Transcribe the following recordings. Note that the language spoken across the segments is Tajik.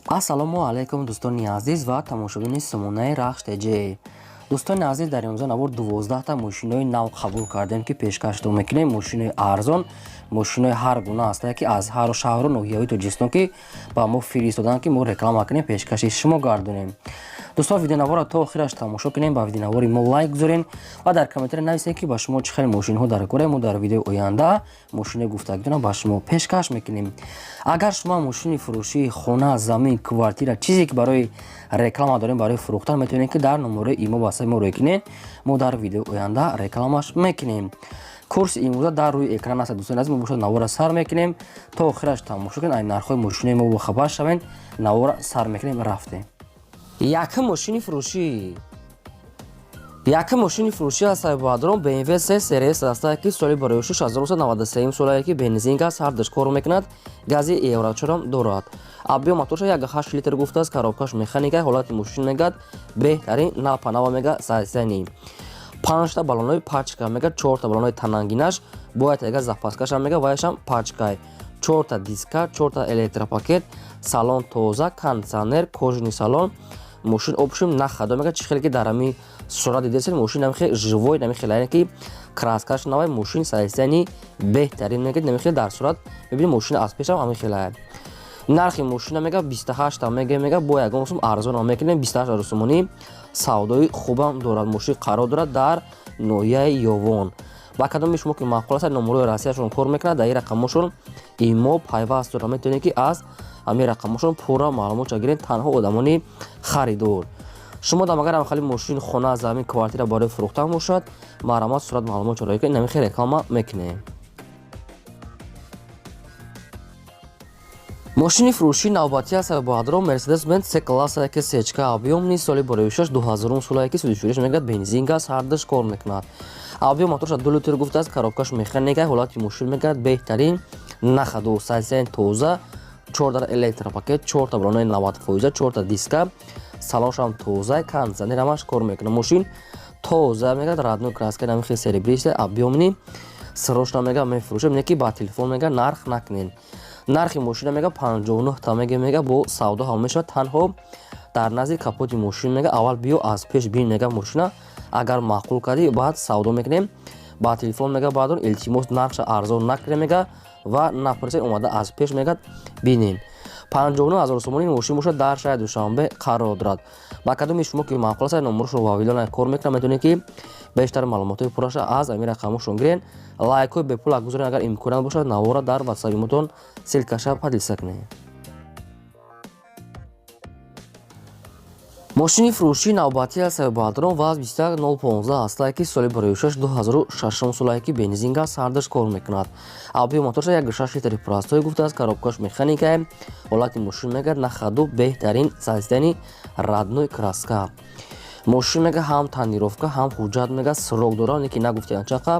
ассалому алайкум дӯстони азиз ва тамошобини Сумунаи Рахш ТЖ. дӯстони азиз, дар имрӯза навор 12та мошинои нав қабул кардем ки пешкашдо мекунем. Мошинои арзон, мошинои ҳар гуна ҳастанд ки аз ҳар шаҳру ноҳияҳои Тоҷикистон ки ба мо фиристоданд ки мо реклама кунем, пешкаши шумо гардонем. дӯстон, видеонавора то охираш тамошо кунем, ба видеонавори мо лайк гузорен ва дар комментаре нависен ки ба шумо чӣ хеле мошинҳо дар кора. Мо дар видеои оянда мошинои гуфтагидона ба шумо пешкаш мекунем. агар шумо мошини фурӯшии хона, замин, квартира, чизе ки барои реклама дорем, барои фурӯхтан, метавонем ки дар номерои имо ба мо рекунем. мо дар видеои оянда рекламаш мекунем. курси имрӯза дар рӯи экран аст. дӯстони азиз, мо бошад навора сар мекунем то охираш тамошо кунед. айн нархҳои мошинои мо бохабар шавед. навора сар мекунем, рафтем. Якм мошини фурӯшӣ аз сайбоадрон BMW 3 серияи аст ки соли барои 6993 солае ки бензин газ ҳардаш кор мекунад. гази евро-4 дорад. объем моторша 1.8 литр гуфтааст. коробкаш механика, ҳолати мошин мегад беҳтарин напанава мега сайсани 5та баллонои пачка мега, 4та баллонои танангинаш бояд яга запаскаша мега, ваяшам пачкай, 4та диска, 4та электропакет, салон тоза, кондиционер, кожаный салон. мошин обшим нахадо мега. чӣ хеле ки дар ами сурат дидесен, мошин намихе живой, намихе лайне ки краскаш навай, мошин сайсани беҳтарин мега. намихе дар сурат мебинем мошин аз пешам амихе лай. нархи мошина мега 28 мега, бо ягон сум арзон мекунем. 28 сумонӣ савдои хубам дорад. мошин қарор дорад дар ноҳияи Ёвон. ба кадоми шумо ки маъқул аст, номерои расияшон кор мекунад. дар ин рақамошон имо пайваст дорад. метавонед ки аз ҳамин рақамошон пурра маълумотша гирем, танҳо одамони харидор. шумо дам агар амхали мошин, хона, замин, квартира барои фурӯхтан бошад, маърамат сурат маълумотша роӣ кунед, намихе реклама мекунем. мошини фурӯшии навбатӣ аз сайбоадрон Mercedes-Benz C-класса ки сечка объёмни соли барои 2000 солае ки судишӯриш мегӯяд бензин газ ҳардаш кор мекунад. объём моторша 2 литр гуфтааст. коробкаш механика, ҳолати мошин мегӯяд беҳтарин нахаду сайсани тоза, 4 электропакет, 4 баллонои 90%, 4 диска, салоншам тоза, кондиционерамаш кор мекунад. мошин тоза мегӯяд, радной краска намихе серебриста объёмни срочно мега мефурӯшем, не ки ба телефон мега нарх накунен. нархи мошина мега 59 тамега мега, бо савдо ҳам мешавад. танҳо дар назди капоти мошин мега аввал биё аз пеш бин мега мошина, агар маъқул кардӣ баъд савдо мекунем. ба телефон мега баъдон илтимос нархша арзон накунем мега ва напурсед, омада аз пеш мегад бинен. 59 000 сомонӣ мошин бошад, дар шаҳри Душанбе қарор дорад. ба кадоми шумо ки маъқул аст, номерошро ва видео кор мекунад, метавонед ки бештар маълумотои пурраша аз амин рақамошон гирен. лайкҳои бепула гузорен, агар имконат бошад навора дар ватсапи мотон силкаша падилса кунед. мошини фурӯшии навбатӣ аз сайбоадрон ВАЗ 21015 аст ки соли барои 2006 солае ки бензин газ ҳардаш кор мекунад. объём моторша 1.6 литри простой гуфтааст. коробкаш механика, ҳолати мошин мегӯяд нахаду беҳтарин сайсани радной краска. мошин мега ҳам танировка, ҳам ҳуҷҷат мега срок дорад, не ки нагуфтаям чақа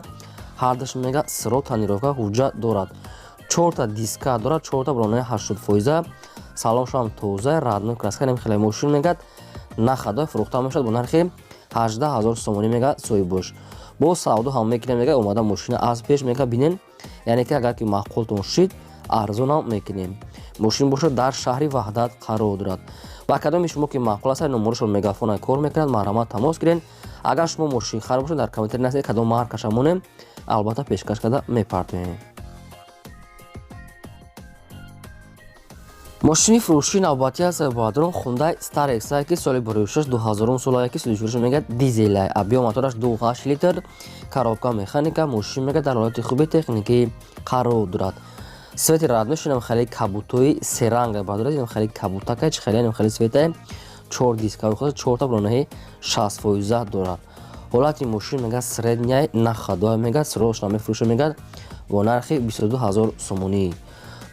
ҳардаш мега срок, танировка, ҳуҷҷат дорад. 4та диска дорад, 4та баллонои 80%, салоншам тоза, радной краска намихелай. мошин мегӯяд нахада фурӯхта мешавад, бо нархи 18 000 сомонӣ мега соҳиббош. бо савдо ҳам мекунем мега, омада мошина аз пеш мега бинен, яъне ки агар ки маъқултон шид арзонам мекунем. мошин бошад дар шаҳри Ваҳдат қарор дорад. ба кадоми шумо ки маъқул аст, номерошон мегафона кор мекунад, маърамат тамос гирен. агар шумо мошин хар бошад, дар комментари нависед кадом маркаша монем, албатта пешкаш карда мепартоем. мошини фурӯшии навбатӣ аз сайбоадрон Hyundai Starex ки соли барои 2000 солае ки судишӯриш мегӯяд дизелай. объём мотораш 2.8 литр, коробка механика, мошин мега дар ҳолати хуби техникӣ қарор дорад. свети радноши намхали кабутои серанга бадорад, намхали кабутака чӣ хеле намхали светай 4 диска хӯд 4та баллонои 60% дорад. ҳолати мошин мега средняй нахадо мега, срочно мефурӯша мега бо нархи 22 000 сомонӣ.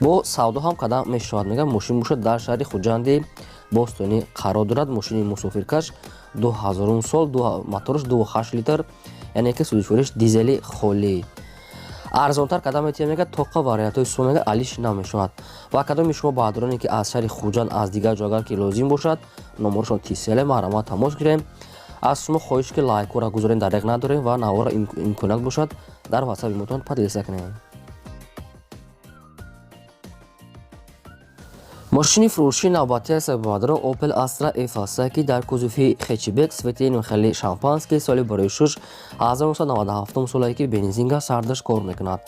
бо савдо ҳам қадам мешавад мега. мошин бошад дар шаҳри хуҷанди бостонӣ қарор дорад. мошини мусофиркаш 2000 сол, мотораш 2.8 литр, яъне ки судишӯриш дизели холӣ. арзонтар қадам метиҳад мега, тоқа вариантҳои сум мега алиш намешавад. ва кадоми шумо баъдроне ки аз шаҳри хуҷанд, аз дигар ҷо агар ки лозим бошад, номерошон тисела маърамат тамос гирем. аз шумо хоҳиш ки лайкҳоро гузорен, дареқ надорем ва навора имконат бошад дар ватсапи мотон падилса кунем. ماشین فروشی نوبتی سوادرو اوپل استرا اف است که در کزوفی خچیبک سویتین خیلی شامپانسکی سالی برای شش 1997 سالی که بنزینگا سردش کار میکند.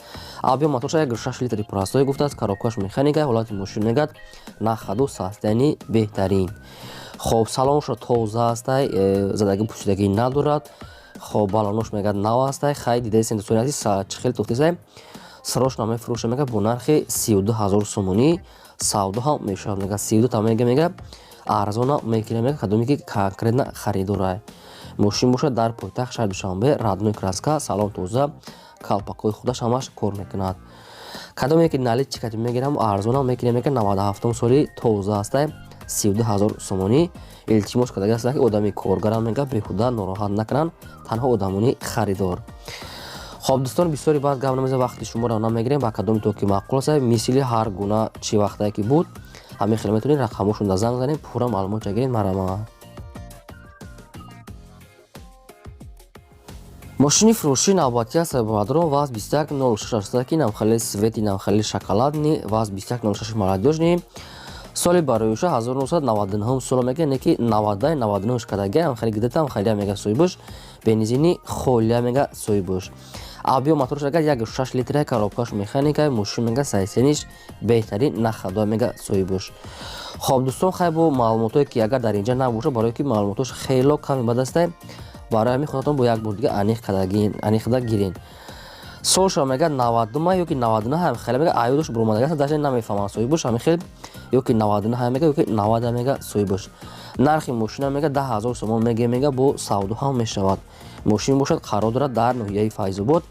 آبی موتورش یک 6 لیتری پراستوی گفته است کاروکاش مکانیک حالت ماشین نگات نخدو ساستنی بهترین. خب سالنش توزه است زدگی پوشیدگی ندارد. خب بالانش میگه نو است خیلی دیده سنتوریاتی چخیل توتیزه سروش نام فروش میگه با نرخ 32000 سومونی ساودو هم میشه میگه 32 تا میگه ارزان میکنه میگه کدومی که کنکرت خریداره ماشین باشه در پایتخت شهر دوشنبه رادنوی کراسکا سالن توزه کالپاکوی خودش همش کار میکند کدومی که نالی چیکات میگیرم ارزان میکنه میگه 97 سالی توزه است 32000 سومونی التماس کرده است که آدمی کارگران میگه بیهوده ناراحت نکنن تنها آدمونی خریدار. خب دوستان بسیاری بعد گام نمیزه وقتی شما را نمیگیریم با کدوم تو که معقول است مثلی هر گونه چی وقتی که بود همین خیلی میتونین رقمشون را زنگ زنید پورا معلومات بگیرید مرا ماشین فروشی نوبتی است بادرو واز 2106 کی نمخلی سویتی نمخلی شکلاتنی واز 2106 молодежний соли бароюша 1999 сол мега неки 99 шкадаги ам хали гидатам хали мега сойбуш бензини холия мега сойбуш абио моторшага як 6 литра коробкаш механика мошин мега сайсениш беҳтарин нахадо мега сойбуш. хоб дӯстон хай бо маълумотое ки агар дар инҷа набоша барое ки маълумотош хело ками бадастай барои ҳамин худатон бо як бор дига аниқда гирин солша мега 92 ёки 99 ҳам хеле мега айдош буромадагаст дашен намефаҳмам сойбуш ҳамин хел ёки 99 ҳам мега ёки 90 мега сойбуш. нархи мошина мега 10000 сомон мега бо савдо ҳам мешавад. мошин бошад қарор дорад дар ноҳияи файзобод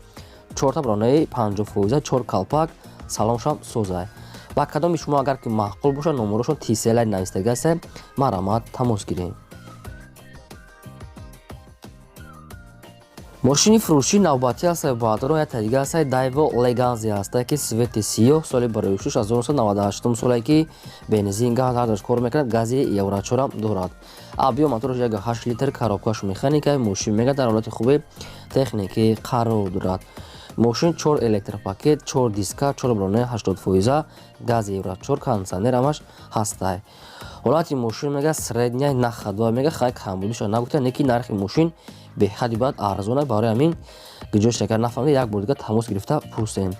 4 та бронаи 50% 4 калпак салоншам созай ба кадоми шумо агар ки маъқул боша номерошон тиселай навистагааст марамат тамос гирем. мошини фурӯшии навбатӣ аст баъдро як тадига аст дайво леганзи аст ки свети сиёҳ соли барои шуш 1998 соле ки бензин газ ҳардаш кор мекунад гази еврачорам дорад. абиё моторош як 8 литр коробкаш механика мошин мега дар ҳолати хуби техникӣ қарор дорад. мошин 4 электропакет 4 диска 4 бронаи 80% гази еврачор кондиционер ҳамаш ҳастай. ҳолати мошин мега средняй нахадва мега хай камбудиша нагуфта неки нархи мошин беҳади бад арзона барои ҳамин гиҷош шакар нафаҳмида як бор дига тамос гирифта пурсем.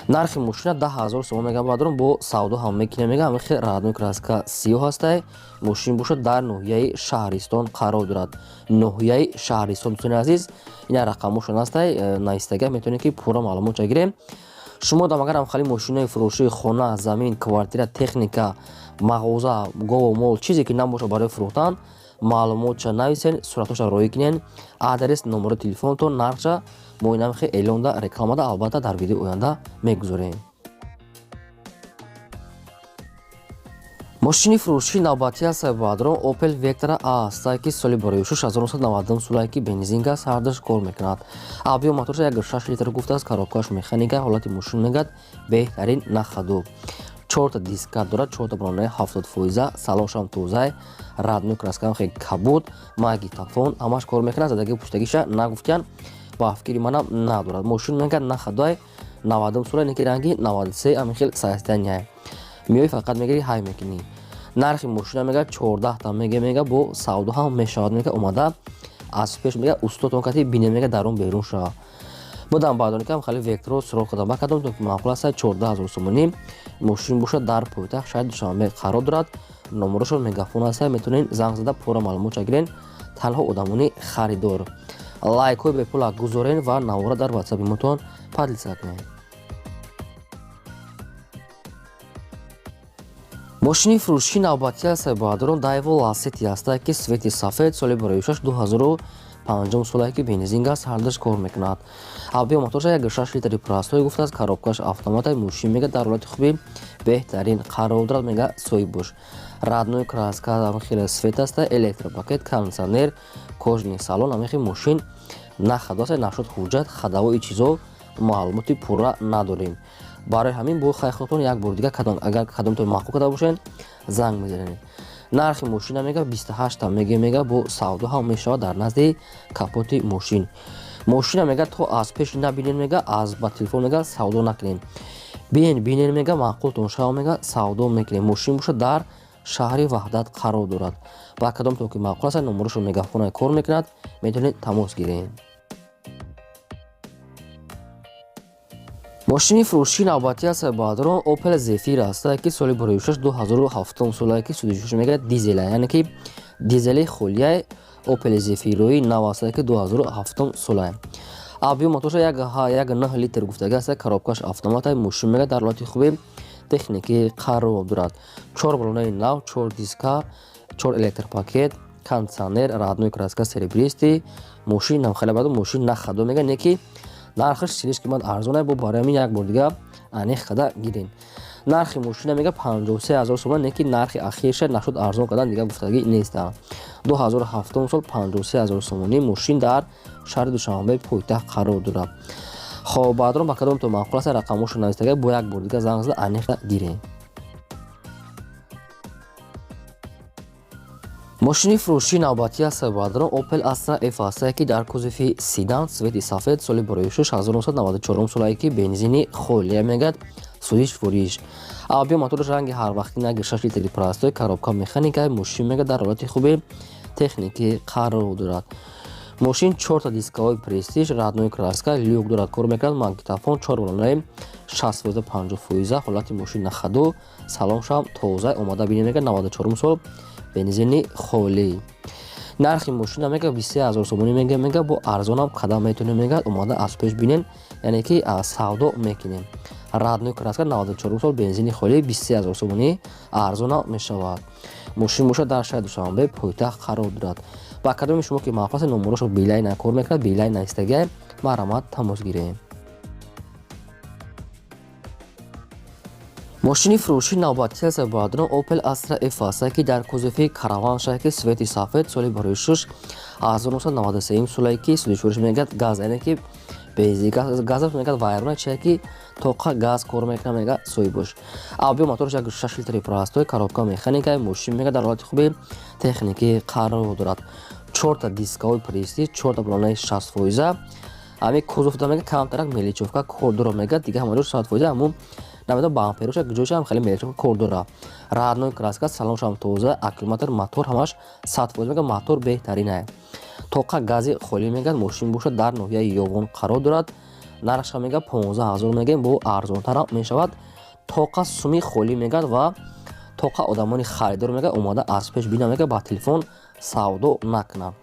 нархи мошина 10000 сомон мега бадрон бо савдо ҳам мекине мега ҳамин хел раднӯи краска сиёҳ ҳастай мошин бошад дар ноҳияи шаҳристон қарор дорад. ноҳияи шаҳристон дӯстони азиз ина рақамошон ҳастай наистага метавонем ки пурра маълумотша гирем. шумо дам агар ҳамхали мошинаи фурӯшии хона замин квартира техника мағоза гову мол чизе ки набоша барои фурӯхтан маълумотша нависен суратоша роӣ кинен адрес номери телефонтон нархша мо инам хе эълонда рекламада албатта дар видеои оянда мегузорем. мошини фурӯшии навбатӣ аст баъдро Opel Vectra A аст ки соли барои шуш 1999 соле ки бензин газ ҳардаш кор мекунад. абиё моторша як 6 литр гуфтааст коробкаш механика ҳолати мошин мегад беҳтарин нахаду 4 та диска дорад 4 та бронаи 70% салоншам тозай раднӯи краскам хел кабуд магнитофон ҳамаш кор мекунад задаги пуштагиша нагуфтиян ба фикри манам надорад. мошин мегад нахадоай 90 соле неки ранги 93 ҳамин хел сайстаняй миёи фақат мегири ҳай мекунӣ. нархи мошина мега 14 та мега бо савдо ҳам мешавад мега омада аз пеш мега устотон кати бине мега дарун берун шава будам баъдони кам хали Vectra суроғ кардам ба кадом то ки маъқул аст 14000 сомонӣ мошин бошад дар пойтахт шаҳри душанбе қарор дорад. номерошон мегафон аст метавонен занг зада пурра маълумотша гирен танҳо одамони харидор лайкҳои бепула гузорен ва навора дар ватсапи мотон подлиса кунед. мошини фурӯшии навбатӣ аст баъдро Daewoo Lacetti аст ки свети сафед соли барои шаш 2005 соле ки бензин газ ҳардаш кор мекунад. абиё моторша як 6 литри пурастoi гуфтааст коробкаш автоматай мошин мега дар ҳолати хуби беҳтарин қарор дорад мега сойбуш раднӯи краска ҳам хеле свет аст электропакет кондиционер кожни салон ҳамин хел мошин нахадоаст нашуд ҳуҷҷат хадавои чизо маълумоти пурра надорем. барои ҳамин бо хайхотон як бор дига агар кадомтон маъқул карда бошен занг мезанед. нархи мошина мега 28 та мега бо савдо ҳам мешавад дар назди капоти мошин. мошина мега то аз пеш набинен мега аз ба телефон мега савдо накунен биен бинен мега маъқултон шав мега савдо мекунем. Мошин боша дар шаҳри ваҳдат қарор дорад. ба кадом то ки маъқул аст номерашо мегафона кор мекунад, метавонед тамос гиред. мошини фурӯшии навбатӣ аз баъдро Opel Zafira аст ки соли бароишаш 2007 солае ки судишуш мегирад дизел, яъне ки дизели холияи Opel Zafira-и нав аст ки 2007 солае. объём моторша 1.9 литр гуфтага аст. коробкаш автомата, мошин мега дар ҳолати хуби техникӣ қарор дорад. 4 балонаи нав, 4 диска, 4 электропакет, кондиционер, родной краска серебристи. мошин намхеле баъд мошин нахадо мега не ки нархаш сириш қимат арзона бо барои ҳамин як бор дига аниқ када гирен. нархи мошина мега 53000 сомон, не ки нархи ахирша нашуд арзон кадан дига гуфтагӣ нест. 2007 сол 53000 сомони мошин дар шаҳри Душанбе пойтахт қарор дорад. хоб баъдро ба кадом то маъқул аст рақамошо навистага бо як бор дига занг зада аниқ гирен. мошини фурӯшии навбатӣ аз баъдро Opel Astra F аст ки дар кузофи седан цвети сафед соли бароишаш 1994 солае ки бензини холия мегад судиш фуриш. объём мотораш ранги ҳарвақтӣ 1.6 литри простой, коробка механика, мошин мега дар ҳолати хуби техникӣ қарор дорад. мошин 4 дискаҳои престиж, родной краска, люк дорад, кор мекунад, магнитофон, 4 балонаи 60-50%, ҳолати мошин нахаду, салоншам тоза омада бинем мега 94 сол бензини холӣ. нархи мошина мега 23000 сомонӣ мега бо арзонам қадам метавонем мега омада аз пеш бинен, яъне ки савдо мекунем. родной краска 94 сол бензини холӣ 23000 сомонӣ арзона мешавад. мошин боша дар шаҳри Душанбе пойтахт қарор дорад. ба кадоми шумо ки маъқул аст номерашо билайн кор мекунад, билайн наистага марамат тамос гирем. мошини фурӯшии навбатӣ аз баъдро Opel Astra F аст ки дар кузофи караван шаҳр ки свети сафед соли бароишаш 1993 солае ки судишуриш мегад газ, яъне ки бензин газаш мегад вайрона чия ки тоқа газ кор мекунад мега соҳибош. объём мотораш 1.6 литри простой, коробка механика, мошин мега дар ҳолати хуби техникӣ қарор дорад. 4 дискаҳои престиж, 4 балонаи 60%. ами кузофда мега камтарак меличовка кор дора мега дига ҳамаҷо 100%, аммо намеда бампероша ҷойшам хеле меличовка кор дора. родной краска, салоншам тоза, аккумулятор, мотор ҳамаш 100% мега мотор беҳтарин аст. тоқа гази холӣ мегад, мошин боша дар ноҳияи ёвон қарор дорад. нархша мега 15000 мегем, бо арзонтара мешавад. тоқа суми холӣ мегад ва тоқа одамони харидор мега омада аз пеш бина мега ба телефон савдо накунанд.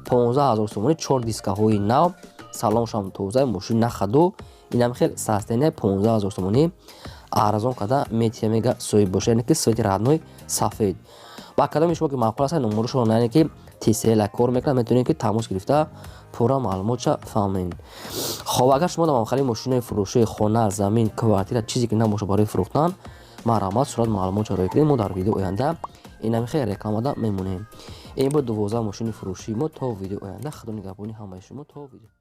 15000 сомонӣ 4 дискаҳои нав, салоншам тоза, мошин нахаду, инам хел састене 15000 сомонӣ арзон када метия мега соҳиб боша, яъне ки свети родной сафед. ба кадоми шумо ки маъқул аст номерашо яъне ки тисела кор мекунад, метавонед ки тамос гирифта пурра маълумотша фаҳмед. хоб агар шумо дар мамхали мошинаи фурӯшии хона, замин, квартира чизе ки набоша барои фурӯхтан марамат сурат маълумотша роя кунед. мо дар видео оянда инами хел рекламада мемонем. ин буд 12 мошини фурӯшии мо. то видео оянда худо нигаҳбони ҳамаи шумо. то видео